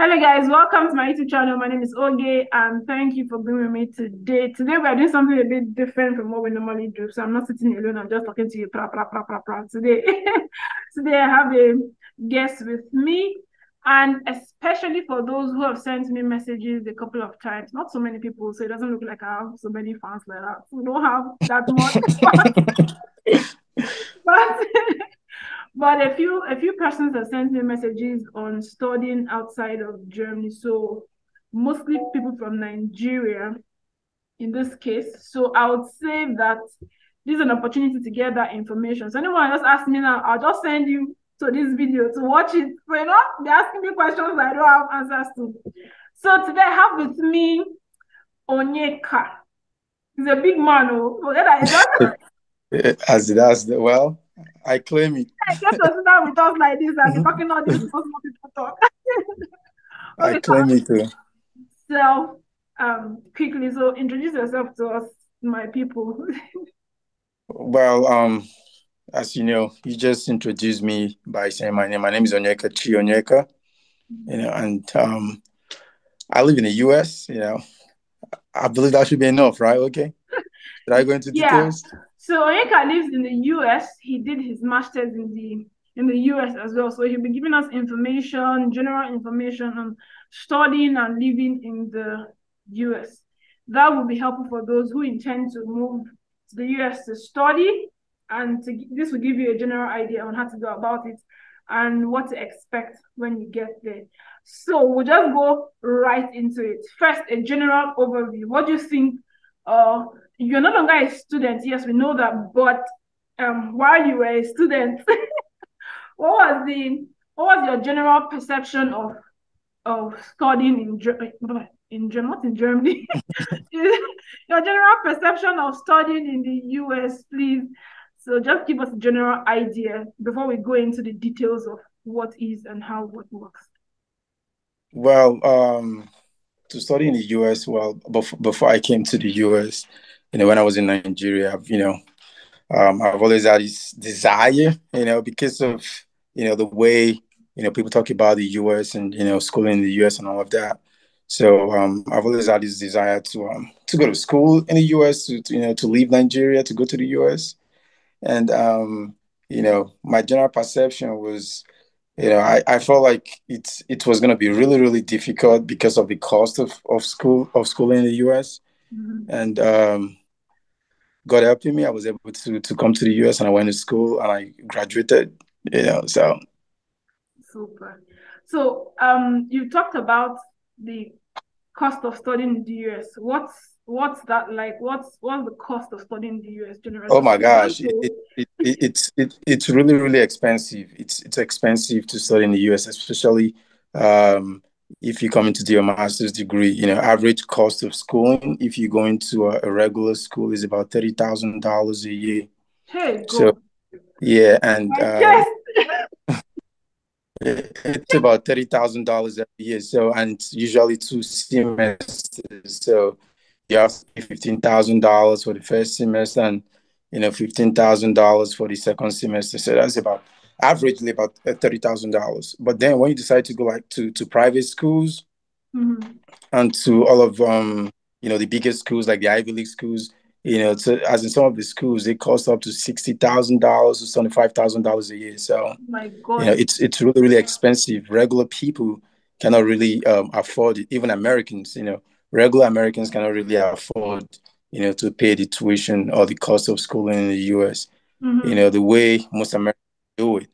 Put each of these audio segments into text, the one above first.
Hello guys, welcome to my YouTube channel. My name is Oge and thank you for being with me today. Today we are doing something a bit different from what we normally do. So I'm not sitting alone, I'm just talking to you. Today. Today I have a guest with me, and especially for those who have sent me messages a couple of times. Not so many people, so it doesn't look like I have so many fans like that. We don't have that much, but but a few persons have sent me messages on studying outside of Germany. So mostly people from Nigeria in this case. So I would say that this is an opportunity to get that information. So anyone just ask me now, I'll just send you to this video to watch it. So they're asking me questions I don't have answers to. So today I have with me Onyeka. He's a big man, oh. Forget that. It's Well, I claim it. get to sit down with us like this and be talking all this because more people talk. I Okay, claim it too. so quickly, so introduce yourself to us, my people. Well, as you know, you just introduced me by saying my name. My name is Onyeka Chi Onyeka, and I live in the US. I believe that should be enough, right? Okay. Should I go into Yeah. details? So Onyeka lives in the US. He did his master's in the US as well. So he'll be giving us information, general information on studying and living in the US. That will be helpful for those who intend to move to the US to study, and this will give you a general idea on how to go about it and what to expect when you get there. So we'll just go right into it. First, a general overview. What do you think? You're no longer a student. Yes, we know that. But while you were a student, what was your general perception of studying not in Germany? Your general perception of studying in the US, please. So just give us a general idea before we go into the details of what is and how what works. Well, to study in the US, well, before I came to the US, when I was in Nigeria, I've always had this desire, because of, the way, people talk about the US and, schooling in the US and all of that. So I've always had this desire to go to school in the US, to leave Nigeria, to go to the US. And, my general perception was, I felt like it was going to be really, really difficult because of the cost of schooling in the US. Mm-hmm. And, God helping me, I was able to come to the US, and I went to school and I graduated, so. Super. So you talked about the cost of studying in the US. What's that like? What's the cost of studying in the US generally? Oh So my for gosh, example, it's really, really expensive. It's expensive to study in the US, especially um, if you come into do your master's degree. Average cost of schooling if you go into a regular school is about $30,000 a year. hey, So God, yeah, and my chest. it's about $30,000 every year. So, and it's usually 2 semesters. So you have to pay $15,000 for the first semester, and $15,000 for the second semester. So that's about averagely about $30,000. But then when you decide to go like to private schools Mm-hmm. and to all of the biggest schools like the Ivy League schools, as in some of the schools, they cost up to $60,000 to $75,000 a year. So My God. it's really, really expensive. Regular people cannot really afford it. Even Americans, regular Americans cannot really afford, to pay the tuition or the cost of schooling in the US. Mm-hmm. The way most Americans do it,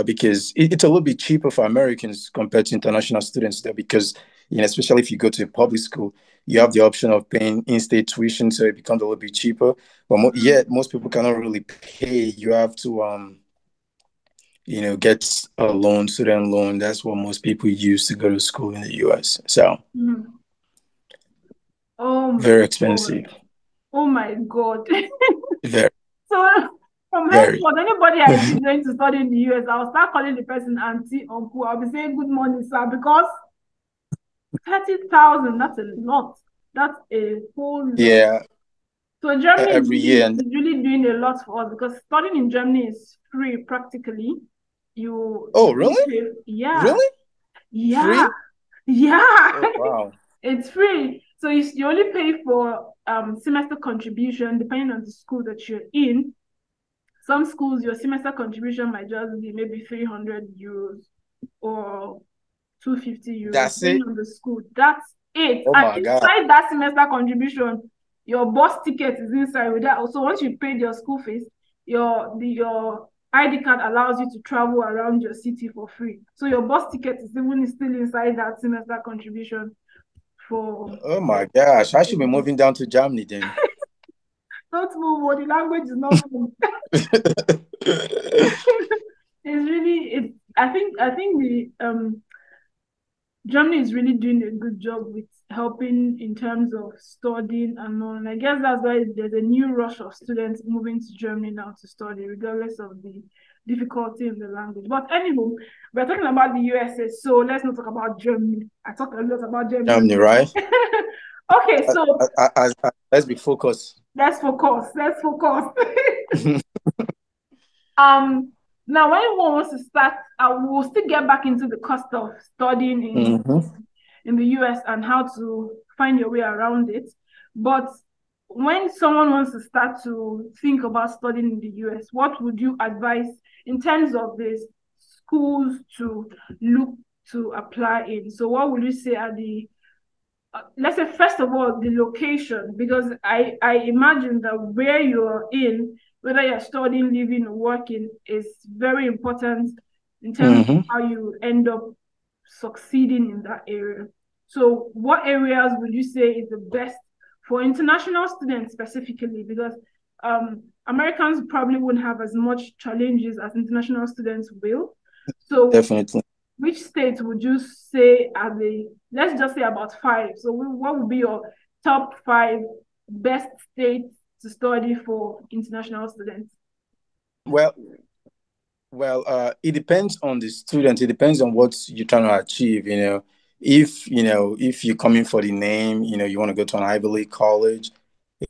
because it's a little bit cheaper for Americans compared to international students there. Because especially if you go to a public school, you have the option of paying in-state tuition, so it becomes a little bit cheaper. But Mm-hmm. yet most people cannot really pay. You have to get a loan, student loan. That's what most people use to go to school in the US. So Mm-hmm. Oh my very God. expensive. Oh my God. Very, So from very. henceforth, anybody I see going to study in the US, I'll start calling the person auntie, uncle. I'll be saying good morning, sir, because 30,000, that's a lot. That's a whole lot. Yeah, So Germany is every year. And really doing a lot for us because studying in Germany is free practically. You oh, don't really? pay. Yeah. Really? Yeah, Free? yeah. Oh, wow. It's free. So you only pay for semester contribution depending on the school that you're in. Some schools, your semester contribution might just be maybe 300 euros or 250 euros, That's depending it? on the school. That's it. Oh And my God. inside that semester contribution, your bus ticket is inside with that. Also, once you paid your school fees, your ID card allows you to travel around your city for free. So your bus ticket is even still inside that semester contribution for Oh my gosh. I should be moving down to Germany then. not move, or the language is not move. It's really it. I think the Germany is really doing a good job with helping in terms of studying and all. And I guess that's why there's a new rush of students moving to Germany now to study, regardless of the difficulty in the language. But anyway, we're talking about the USA, so let's not talk about Germany. I talked a lot about Germany. Germany, right? Okay, so Let's be focused. let's focus. Let's focus. Um, Now when one wants to start, we'll still get back into the cost of studying Hmm. in the US and how to find your way around it. But when someone wants to start to think about studying in the US, what would you advise in terms of the schools to look to apply in? So what would you say are the let's say first of all the location, because I imagine that where you're in, whether you're studying, living, or working, is very important in terms of Hmm. how you end up succeeding in that area. So what areas would you say is the best for international students specifically? Because Americans probably wouldn't have as much challenges as international students will. So Definitely. which states would you say are the, let's just say about five. So what would be your top five best states to study for international students? Well, it depends on the student. It depends on what you're trying to achieve. If you're coming for the name, you want to go to an Ivy League college,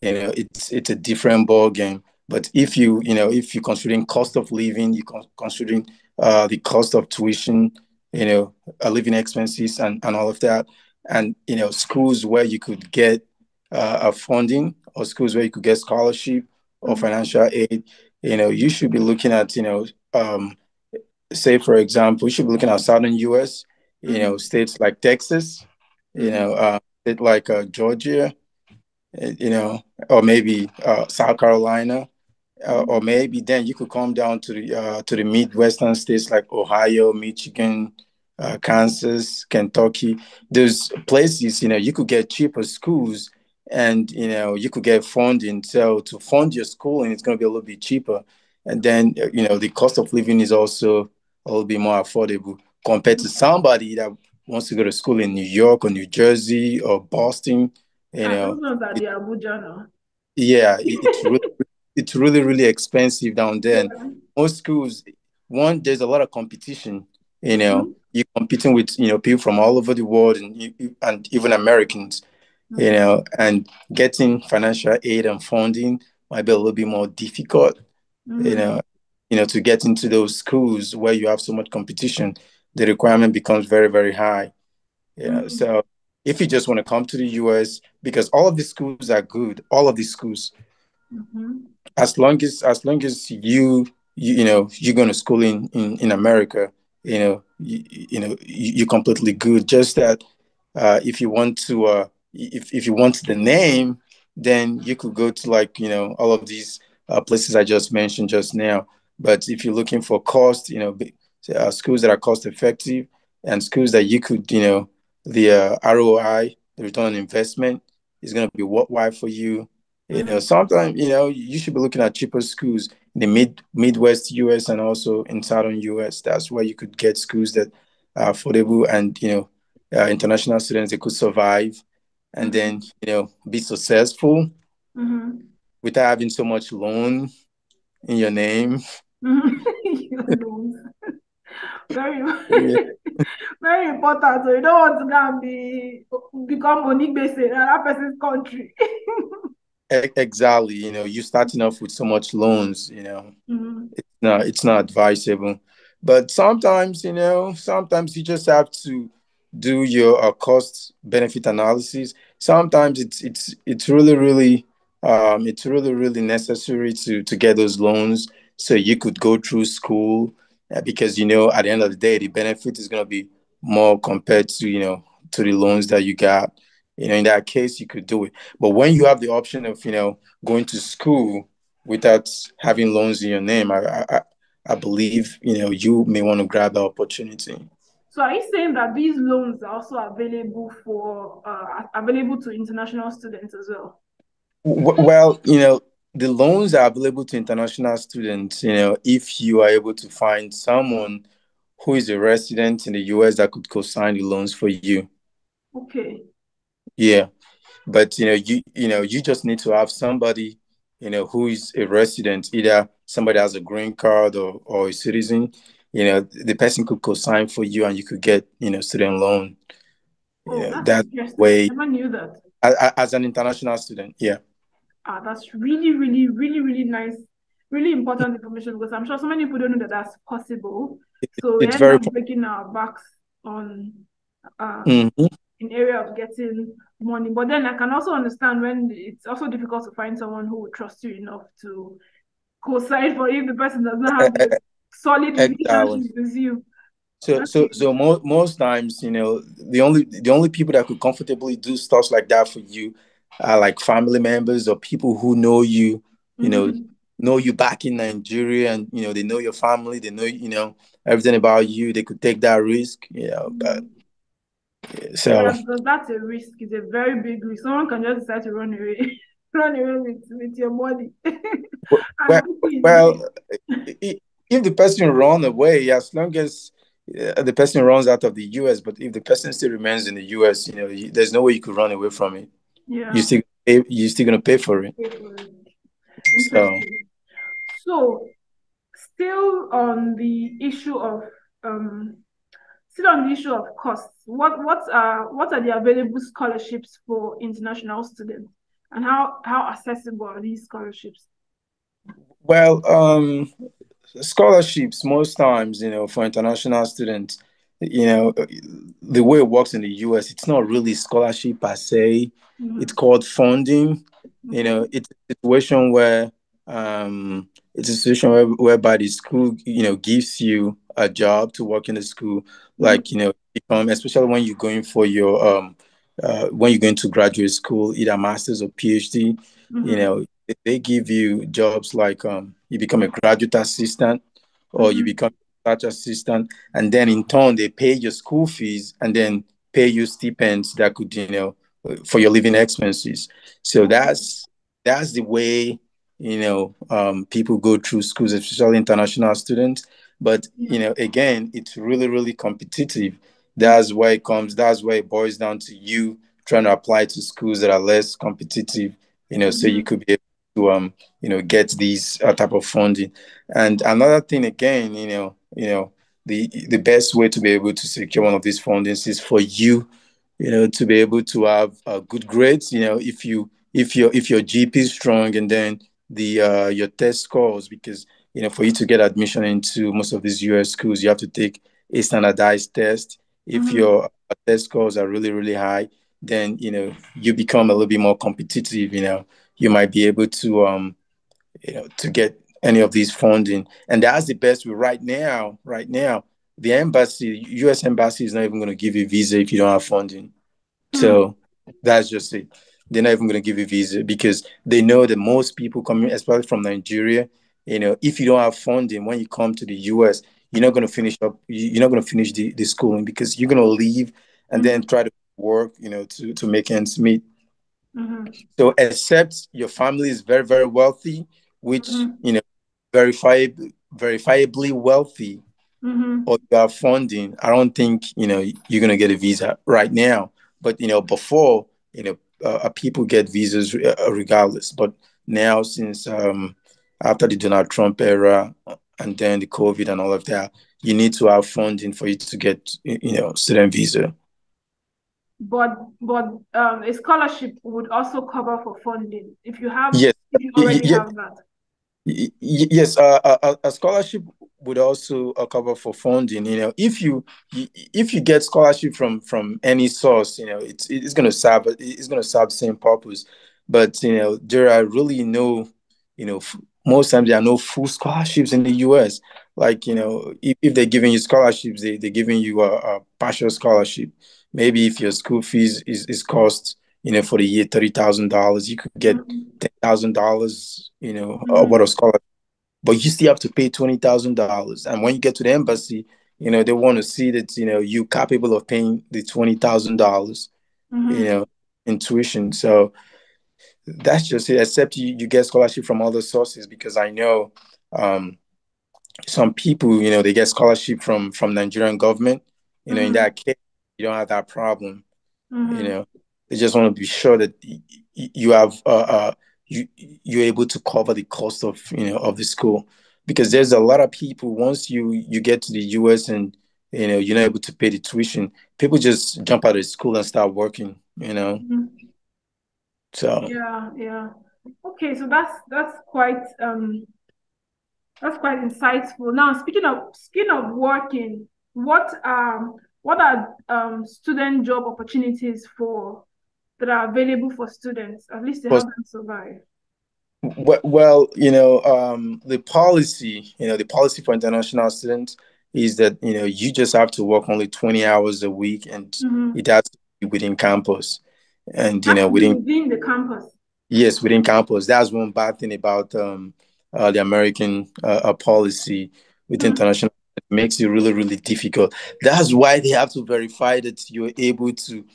it's a different ball game. But if you're considering cost of living, you're considering the cost of tuition, living expenses and all of that, and schools where you could get a funding, or schools where you could get scholarship or Mm-hmm. financial aid, you should be looking at, say for example, you should be looking at southern US, Mm-hmm. states like Texas, state like Georgia, you know, or maybe South Carolina, or Mm-hmm. maybe then you could come down to the Midwestern states like Ohio, Michigan, Kansas, Kentucky. Those places, you could get cheaper schools, and you could get funding. So to fund your schooling, it's going to be a little bit cheaper, and then the cost of living is also a little bit more affordable compared to somebody that wants to go to school in New York or New Jersey or Boston. You Ah, those know, ones are the Abuja now. yeah, it's really expensive down there. And Yeah. most schools, one, there's a lot of competition. Mm-hmm. You're competing with people from all over the world, and even Americans. Mm-hmm. And getting financial aid and funding might be a little bit more difficult. You Mm-hmm. know, to get into those schools where you have so much competition, the requirement becomes very, very high. Mm-hmm. So if you just want to come to the US, because all of these schools are good, all of these schools, Mm-hmm. as long as you're going to school in America, you're completely good. Just that if you want to if you want the name, then you could go to, like, all of these places I just mentioned just now. But if you're looking for cost, schools that are cost effective, and schools that you could, the ROI, the return on investment, is going to be worthwhile for you. Mm-hmm. Sometimes, you should be looking at cheaper schools in the Midwest US and also in Southern US. That's where you could get schools that are affordable, and international students, they could survive and then Mm-hmm. be successful Mm-hmm. without having so much loan in your name. Your loans. Very, Yeah, very important. So you don't want to go and become Onigbese in another person's country. exactly. You starting off with so much loans. Mm-hmm. It's not advisable. But sometimes, sometimes you just have to do your cost benefit analysis. Sometimes it's really really necessary to get those loans so you could go through school, because at the end of the day the benefit is going to be more compared to to the loans that you got. In that case you could do it. But when you have the option of going to school without having loans in your name, I believe you may want to grab the opportunity. So are you saying that these loans are also available to international students as well? Well, the loans are available to international students, if you are able to find someone who is a resident in the US that could co-sign the loans for you. Okay. Yeah. But you just need to have somebody, who is a resident, either somebody has a green card or a citizen. The person could co-sign for you and you could get, student loan. Oh, that's That interesting. I way, never knew that. as an international student. Yeah. That's really, really, really, really nice, really important information because I'm sure so many people don't know that that's possible. So we It's end very. up breaking our backs on Mhm. in area of getting money. But then I can also understand when it's also difficult to find someone who would trust you enough to co-sign for if the person does not have a solid Exactly. relationship with you. So, so, Okay. so most times, the only people that could comfortably do stuff like that for you are like family members or people who you know, Mm-hmm. know you back in Nigeria, and they know your family, they know everything about you. They could take that risk, But Mm-hmm. so Yeah, because that's a risk. It's a very big risk. Someone can just decide to run away, run away with your money, well, and put you in well, jail. if the person run away, as long as the person runs out of the US, but if the person still remains in the US, there's no way you could run away from it. You Yeah, still you're still gonna pay for it. pay for it. So Interesting. So, still on the issue of um, still on the issue of costs. What are the available scholarships for international students, and how accessible are these scholarships? well, scholarships most times, for international students, the way it works in the US, it's not really scholarship per se. It's Mm-hmm. called funding. Okay. It's a situation where whereby the school, gives you a job to work in the school, Mm-hmm. like, become, especially when you're going for your when you're going to graduate school, either master's or PhD, Mm-hmm. they give you jobs like, you become a graduate assistant or you Mm-hmm. become a research assistant, and then in turn they pay your school fees and then pay you stipends that could, for your living expenses. So Okay. that's the way, people go through schools, especially international students. But Yeah. again, it's really really competitive. Mm-hmm. That's where it boils down to you trying to apply to schools that are less competitive, so you could be able to get these type of funding. And another thing again, the best way to be able to secure one of these fundings is for you, to be able to have good grades. If your GP is strong, and then the your test scores, because for you to get admission into most of these US schools, you have to take a standardized test. If Mm-hmm. your test scores are really really high, then you become a little bit more competitive. You might be able to to get any of these funding. And that's the best way right now. Right now, the embassy, US embassy, is not even going to give you a visa if you don't have funding. Mm-hmm. So that's just it. They're not even going to give you a visa because they know that most people coming, especially from Nigeria, if you don't have funding when you come to the US, you're not going to finish up. You're not going to finish the schooling, because you're going to leave and then try to work, to make ends meet. Mm-hmm. So, except your family is very, very wealthy, which, Mm-hmm. verifiably wealthy, Mm-hmm. or you have funding, I don't think, you're going to get a visa right now. But, before, people get visas regardless. But now, since after the Donald Trump era, and then the COVID and all of that, you need to have funding for you to get, student visa. But a scholarship would also cover for funding if you Yes. already Yes. have that. Yes, a scholarship would also cover for funding. If you get scholarship from any source, it's going to serve the same purpose. But there are really no, most times there are no full scholarships in the U.S. Like if they're giving you scholarships, they're giving you a partial scholarship. Maybe if your school fees is cost for the year $30,000, you could get $10,000 worth of scholarship, but you still have to pay $20,000. And when you get to the embassy, they want to see that you're capable of paying the $20,000, in tuition. So that's just it. Except you get scholarship from other sources, because I know some people, they get scholarship from Nigerian government. In that case, you don't have that problem. They just want to be sure that you have you're able to cover the cost of of the school, because there's a lot of people, once you get to the US and you're not able to pay the tuition, people just jump out of school and start working. So yeah. Okay, so that's quite insightful. Now, speaking of working, what are student job opportunities that are available for students, at least to help them survive? Well, the policy for international students is that you just have to work only 20 hours a week, and it has to be within campus, and within the campus. Yes, within campus. That's one bad thing about the American policy with international. It makes it really, really difficult. That's why they have to verify that you're able to,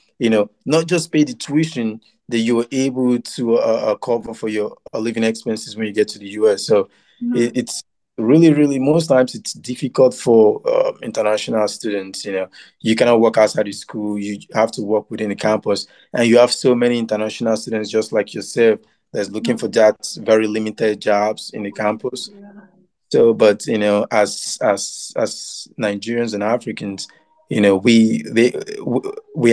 not just pay the tuition, that you're able to cover for your living expenses when you get to the US. So it's really, really, most times it's difficult for international students. You cannot work outside the school. You have to work within the campus. And you have so many international students just like yourself that's looking for that very limited jobs in the campus. So, but as Nigerians and Africans, we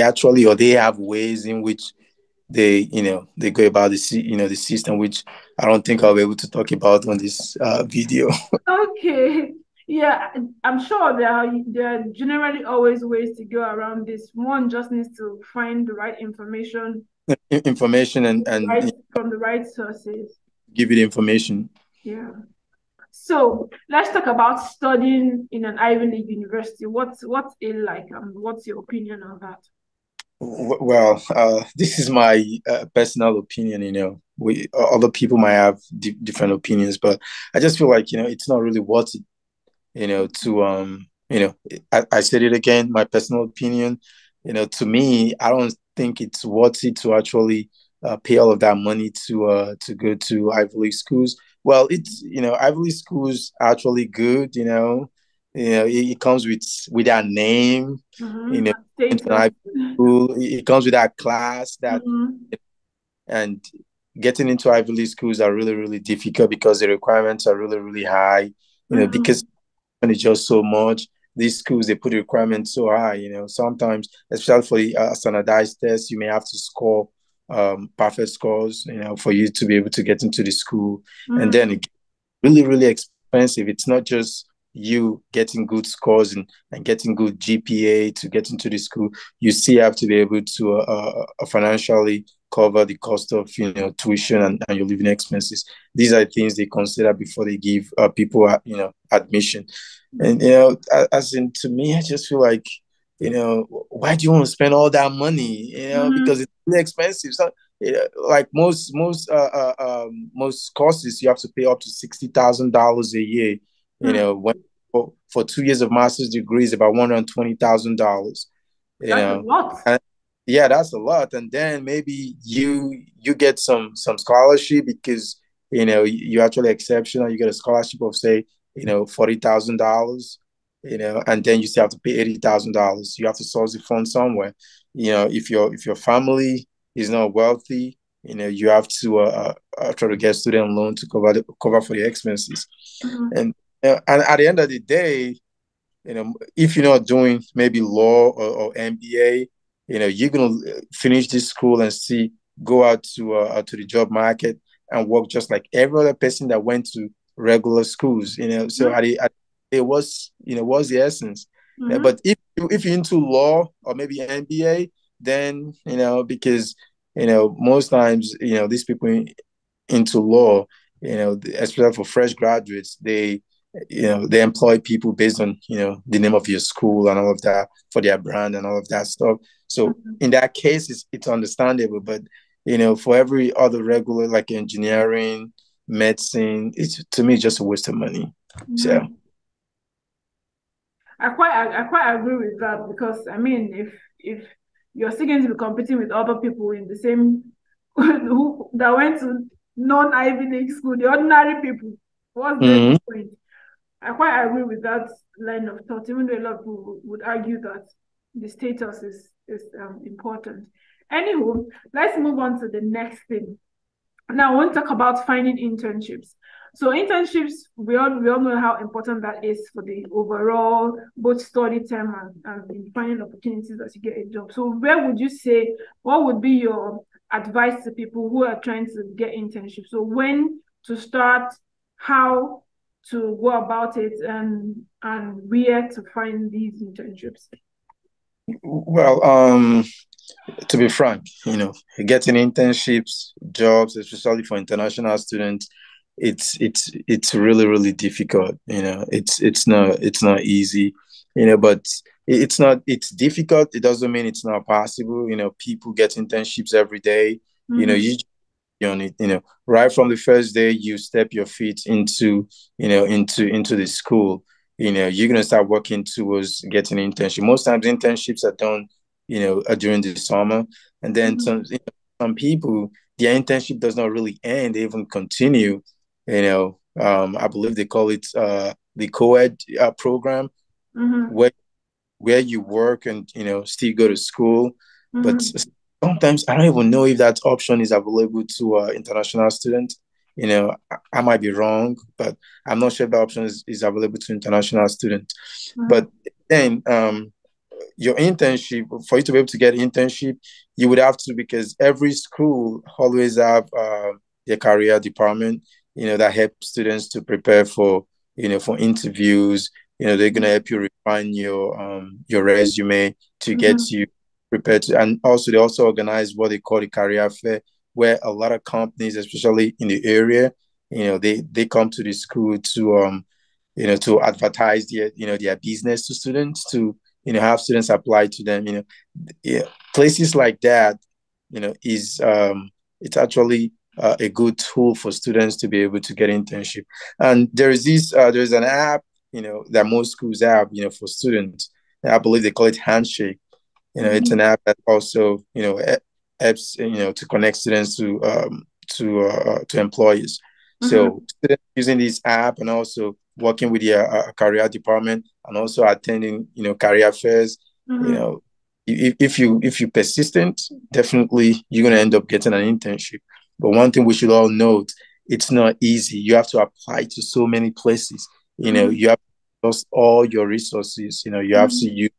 actually, or they have ways in which they go about the system, which I don't think I'll be able to talk about on this video. Okay. Yeah, I'm sure there are generally always ways to go around this. One just needs to find the right information and from the right sources. Give you the information. Yeah. So let's talk about studying in an Ivy League university. What's it like, and what's your opinion on that? Well, this is my personal opinion. Other people might have different opinions, but I just feel like it's not really worth it. I said it again, my personal opinion. To me, I don't think it's worth it to actually pay all of that money to go to Ivy League schools. Well, it's Ivy League schools are actually good. It comes with that name. It comes with that class and getting into Ivy League schools are really, really difficult because the requirements are really, really high. Because it's just so much. These schools, they put the requirements so high. Sometimes, especially for the standardized tests, you may have to score perfect scores, for you to be able to get into the school. And then it gets really, really expensive. It's not just you getting good scores and getting good GPA to get into the school. You still have to be able to financially cover the cost of tuition and your living expenses. These are things they consider before they give people admission. And as in, to me, I just feel like why do you want to spend all that money? Because it's really expensive. So like most courses, you have to pay up to $60,000 a year. When for 2 years of master's degree is about $120,000. That's a lot. Yeah, that's a lot. And then maybe you get some scholarship because you're actually exceptional. You get a scholarship of say $40,000. And then you still have to pay $80,000. You have to source the fund somewhere. If your family is not wealthy, you have to try to get student loan to cover for the expenses. And at the end of the day, if you're not doing maybe law or MBA, you're gonna finish this school and go out to the job market and work just like every other person that went to regular schools. So at the was the essence. But if you're into law or maybe MBA, then because most times these people into law, especially for fresh graduates, they employ people based on the name of your school and all of that for their brand and all of that stuff. So in that case, it's understandable. But for every other regular like engineering, medicine, it's to me just a waste of money. So I quite agree with that, because I mean, if you're still going to be competing with other people in the same who that went to non-Ivy League school, the ordinary people, what's the point? I quite agree with that line of thought, even though a lot of people would argue that the status is important. Anywho, let's move on to the next thing. Now, I want to talk about finding internships. So internships, we all know how important that is for the overall both study time and in finding opportunities as you get a job. So where would you say, what would be your advice to people who are trying to get internships? So when to start, how to go about it, and where to find these internships? Well, to be frank, getting internships, jobs, especially for international students, it's really, really difficult. It's not easy, but it's difficult. It doesn't mean it's not possible. People get internships every day. You on it, right from the first day you step your feet into the school, you're gonna start working towards getting an internship. Most times internships are done during the summer, and then some people, their internship does not really end, they even continue. I believe they call it the co-ed program, where you work and still go to school. But sometimes I don't even know if that option is available to international students. I might be wrong, but I'm not sure if the option is available to international students. But then your internship, for you to be able to get internship, you would have to, because every school always have their career department, that helps students to prepare for interviews. They're gonna help you refine your resume to get you prepared to, and also they also organize what they call the career fair, where a lot of companies, especially in the area, they come to the school to to advertise their business to students, to have students apply to them. Places like that, is it's actually a good tool for students to be able to get internship. And there's an app that most schools have for students. I believe they call it Handshake. It's an app that also helps to connect students to employers. So students using this app and also working with your career department and also attending career fairs. If you persistent, definitely you're gonna end up getting an internship. But one thing we should all note, it's not easy. You have to apply to so many places. You have to use all your resources. You have to use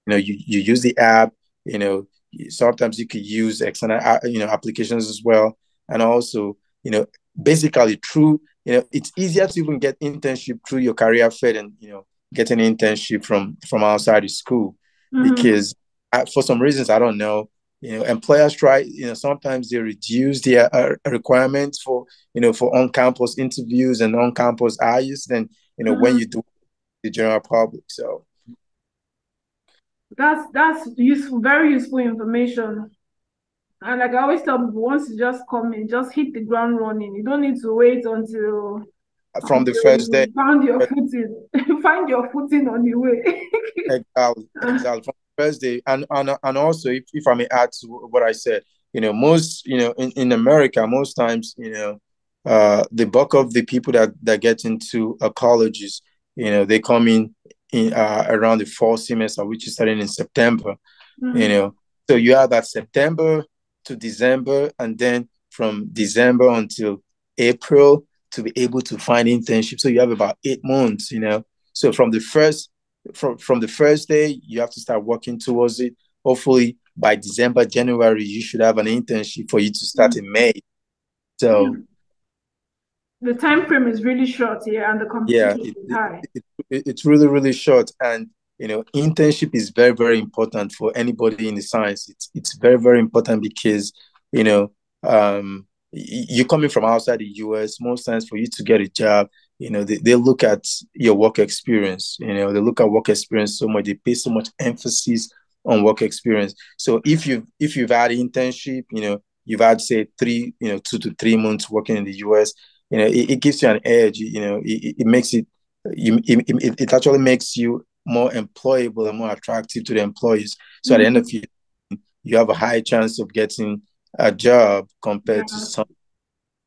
you use the app. Sometimes you could use external applications as well. And also basically through it's easier to even get internship through your career fair than get an internship from outside the school, because for some reasons I don't know, employers try, sometimes they reduce their requirements for for on-campus interviews and on-campus hires than when you do the general public. So that's useful, very useful information. And like I always tell people, once you just come in, just hit the ground running. You don't need to wait until from the first day, find your footing, find your footing on the way. Exactly. From the first day, and also, if I may add to what I said, most in America, most times, the bulk of the people that get into colleges, they come in around the fall semester, which is starting in September. So you have that September to December, and then from December until April to be able to find internship. So you have about 8 months. So from the first day, you have to start working towards it. Hopefully by December, January, you should have an internship for you to start in May. So The time frame is really short here, and the Yeah, competition is high. it's really, really short. And internship is very, very important for anybody in the science. It's very, very important because you coming from outside the US, most times for you to get a job, they look at your work experience. They look at work experience so much. They pay so much emphasis on work experience. So if you've had internship, you've had say 2 to 3 months working in the US, it gives you an edge. It makes it actually makes you more employable and more attractive to the employees. So at the end of it, you have a high chance of getting a job compared to some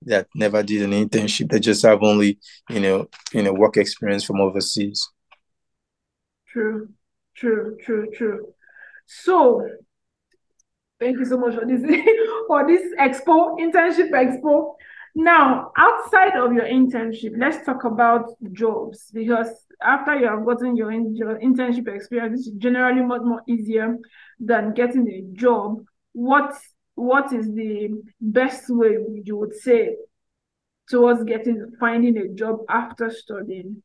that never did an internship. They just have only work experience from overseas. True. So thank you so much for this for this internship expo. Now, outside of your internship, let's talk about jobs, because after you have gotten your internship experience, it's generally much more easier than getting a job. What is the best way you would say towards finding a job after studying?